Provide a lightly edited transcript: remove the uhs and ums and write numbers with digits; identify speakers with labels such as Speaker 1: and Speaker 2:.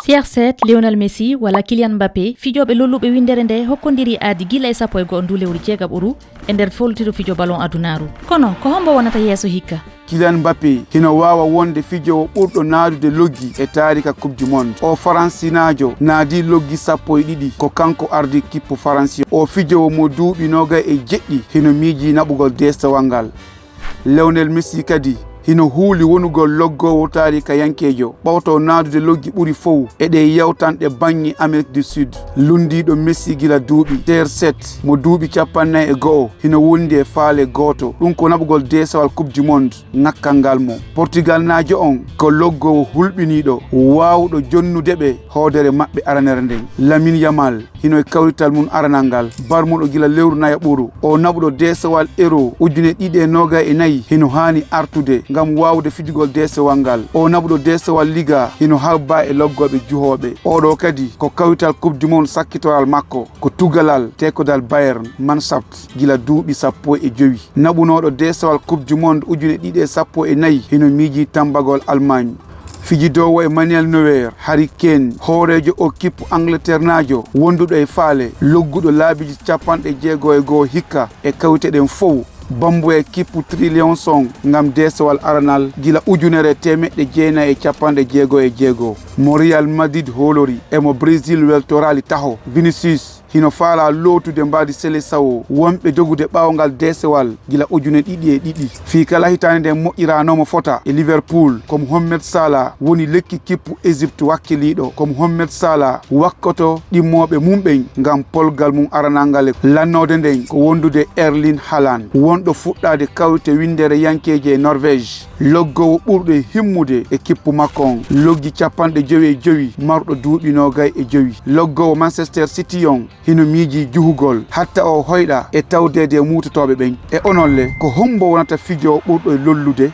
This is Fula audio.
Speaker 1: CR7 Lionel Messi wala Kylian Mbappé fijoɓe lolluɓe windere nde hokkodiri aadi gila e 11 ndu lewru jeegaɓoru e nder Foolotiro fijo balon adunaaru kono ko hommbo wonata yeeso hikka.
Speaker 2: Kylian Mbappé hino wawa wonde fijowo ɓurɗo naadude loggi e taarika coupe du monde. O faransinajo naadi loggi 12 ko kanko ardi kippu faransi. O fijowo mo duuɓi 27 hino miiji naɓugol deesewal ngal. Lionel Messi kadi hino huuli wonugol loggowo taarika yankejo ɓawto naadude loggi ɓuri fow e ɗe yewtanɗe baŋnge Amérique du Sud. Lundiɗo Messi gila duuɓi CR7 mo duuɓi 41 hino wondi e faale goto ɗum ko naɓugol deesewal coupe du monde ŋakkal ngal mo. Portugal naajo on ko loggowo hulɓiniɗo wawɗo jonnude ɓe hoodere maɓɓe aranere nden. Lamin Yamal hino e kawrital mum aranal ngal barmuɗo gila lewru nayaɓuru o naɓuɗo deesewal euro 2024 hino haani artude ngam wawde fijugol deesewal ngal. O naɓuɗo deesewal liga hino habba e loggoɓe juhoɓe. Oɗo kadi ko kawital coupe du monde sakkitoral makko ko tugalal tekodal Bayern Mannschaft gila duuɓi 15. Naɓunoɗo deesewal coupe du monde 2014 hino miiji tambagol Allemagne. Fijidowo Emmanuel Neuer, Harry Kane, hoorejo o kippu Angleterre naajo wonduɗo e faale logguɗo laabiji 61 hikka e kawiteɗen fow bambu e kippu trillion song ngam deesewal aranal gila 1996. Mo Real Madrid hoolori emo Brésil weltorali taho. Vinicius hino faala lootude mbaadi sele sawo wonɓe jogude ɓawngal deesewal gila 2002. fii kala hitaande nden moƴƴiranomo fota e Liverpool komo Mohamed Salah woni lekki kippu Égypte wakkiliɗo komo Mohamed Salah wakkoto ɗimmoɓe mumɓen ngam polgal mum aranal ngal lannode nden ko wondude Erling Haaland wonɗo fuɗɗade kawte windere yankeje e Norvège. Loggowo ɓurɗo himmude e kippu makko on loggi 55 marɗo duuɓi 25. Loggowo Manchester City on hino miiji juhugol hatta o hoyɗa e tawdede mutotoɓe ɓen. E onolle ko hommbo wonata fijowo ɓurɗo e lollude